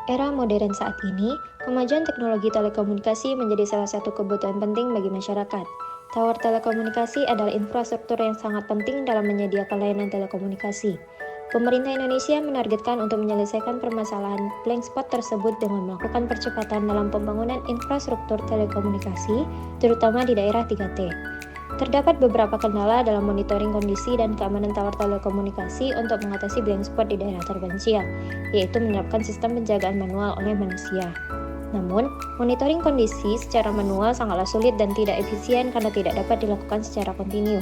Era modern saat ini, kemajuan teknologi telekomunikasi menjadi salah satu kebutuhan penting bagi masyarakat. Tower telekomunikasi adalah infrastruktur yang sangat penting dalam menyediakan layanan telekomunikasi. Pemerintah Indonesia menargetkan untuk menyelesaikan permasalahan blank spot tersebut dengan melakukan percepatan dalam pembangunan infrastruktur telekomunikasi, terutama di daerah 3T. Terdapat beberapa kendala dalam monitoring kondisi dan keamanan tower telekomunikasi untuk mengatasi blank spot di daerah terpencil, yaitu menerapkan sistem penjagaan manual oleh manusia. Namun, monitoring kondisi secara manual sangatlah sulit dan tidak efisien karena tidak dapat dilakukan secara kontinu.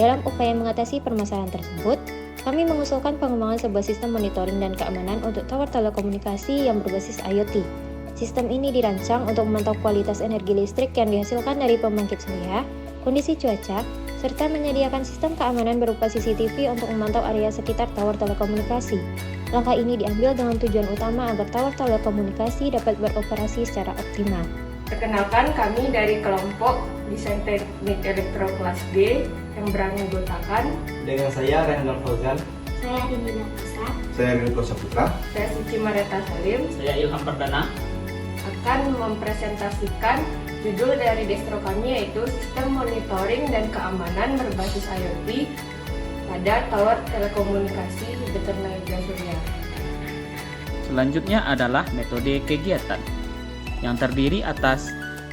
Dalam upaya mengatasi permasalahan tersebut, kami mengusulkan pengembangan sebuah sistem monitoring dan keamanan untuk tower telekomunikasi yang berbasis IoT. Sistem ini dirancang untuk memantau kualitas energi listrik yang dihasilkan dari pembangkit surya, kondisi cuaca, serta menyediakan sistem keamanan berupa CCTV untuk memantau area sekitar tower telekomunikasi. Langkah ini diambil dengan tujuan utama agar tower telekomunikasi dapat beroperasi secara optimal. Perkenalkan, kami dari kelompok Desain Teknik Elektro kelas D yang beranggotakan Dengan saya Randall Fauzan, Saya Rindina Nasa, saya Rinko Saputra, saya Suci Mareta Salim Saya Ilham Perdana. akan mempresentasikan judul dari distro kami, yaitu Sistem Monitoring dan Keamanan Berbasis IoT pada Tower Telekomunikasi bertenaga surya. Selanjutnya adalah metode kegiatan yang terdiri atas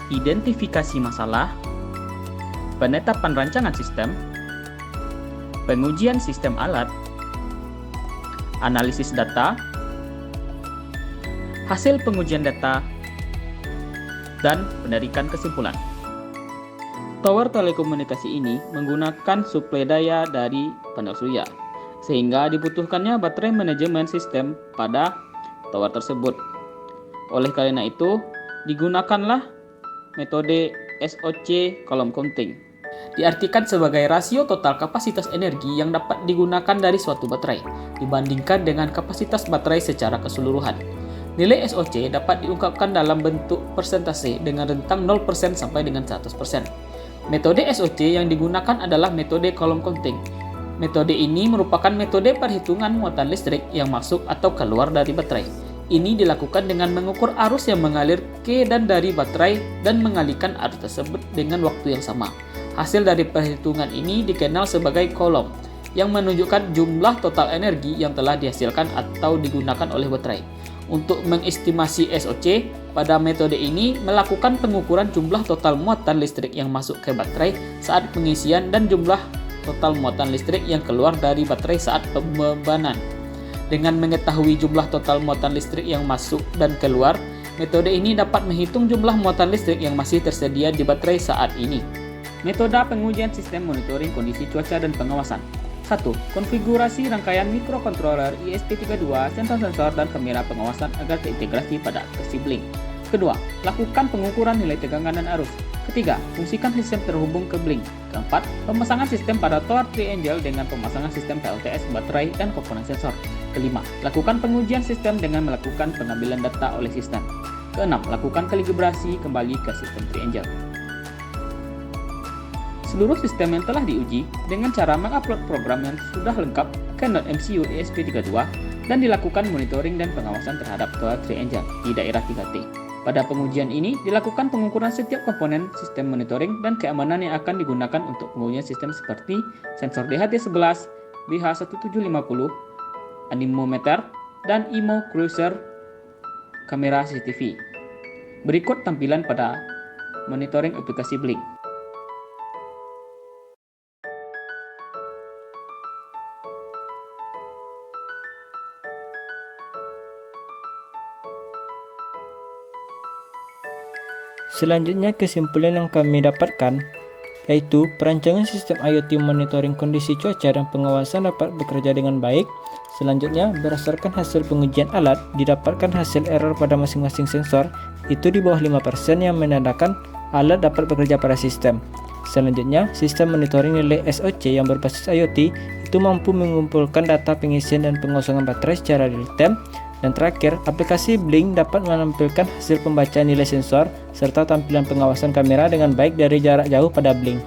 identifikasi masalah, penetapan rancangan sistem, pengujian sistem alat, analisis data, hasil pengujian data, dan penarikan kesimpulan. Tower telekomunikasi ini menggunakan suplai daya dari panel surya, sehingga dibutuhkannya baterai manajemen sistem pada tower tersebut. Oleh karena itu, digunakanlah metode SOC column counting. Diartikan sebagai rasio total kapasitas energi yang dapat digunakan dari suatu baterai dibandingkan dengan kapasitas baterai secara keseluruhan. Nilai SOC dapat diungkapkan dalam bentuk persentase dengan rentang 0% sampai dengan 100%. Metode SOC yang digunakan adalah metode column counting. Metode ini merupakan metode perhitungan muatan listrik yang masuk atau keluar dari baterai. Ini dilakukan dengan mengukur arus yang mengalir ke dan dari baterai dan mengalihkan arus tersebut dengan waktu yang sama. Hasil dari perhitungan ini dikenal sebagai kolom, yang menunjukkan jumlah total energi yang telah dihasilkan atau digunakan oleh baterai. Untuk mengestimasi SOC, pada metode ini melakukan pengukuran jumlah total muatan listrik yang masuk ke baterai saat pengisian dan jumlah total muatan listrik yang keluar dari baterai saat pembebanan. Dengan mengetahui jumlah total muatan listrik yang masuk dan keluar, metode ini dapat menghitung jumlah muatan listrik yang masih tersedia di baterai saat ini. Metode pengujian sistem monitoring kondisi cuaca dan pengawasan. 1. Konfigurasi rangkaian mikrokontroler ESP32, sensor-sensor dan kamera pengawasan agar terintegrasi pada aplikasi Blink. Kedua, lakukan pengukuran nilai tegangan dan arus. Ketiga, fungsikan sistem terhubung ke Blink. Keempat, pemasangan sistem pada Tower Triangle dengan pemasangan sistem PLTS, baterai, dan komponen sensor. Kelima, lakukan pengujian sistem dengan melakukan pengambilan data oleh sistem. Keenam, lakukan kalibrasi kembali ke sistem Triangle. Seluruh sistem yang telah diuji dengan cara mengupload program yang sudah lengkap ke Node MCU ESP32 dan dilakukan monitoring dan pengawasan terhadap Tower Triangle di daerah 3T. Pada pengujian ini dilakukan pengukuran setiap komponen sistem monitoring dan keamanan yang akan digunakan untuk pengujian sistem seperti sensor DHT11, BH1750, anemometer, dan IMO Cruiser kamera CCTV. Berikut tampilan pada monitoring aplikasi Blink. Selanjutnya, kesimpulan yang kami dapatkan yaitu perancangan sistem IoT monitoring kondisi cuaca dan pengawasan dapat bekerja dengan baik. Selanjutnya, berdasarkan hasil pengujian alat, didapatkan hasil error pada masing-masing sensor itu di bawah 5% yang menandakan alat dapat bekerja pada sistem. Selanjutnya, sistem monitoring nilai SOC yang berbasis IoT itu mampu mengumpulkan data pengisian dan pengosongan baterai secara real-time. Dan terakhir, aplikasi Blink dapat menampilkan hasil pembacaan nilai sensor serta tampilan pengawasan kamera dengan baik dari jarak jauh pada Blink.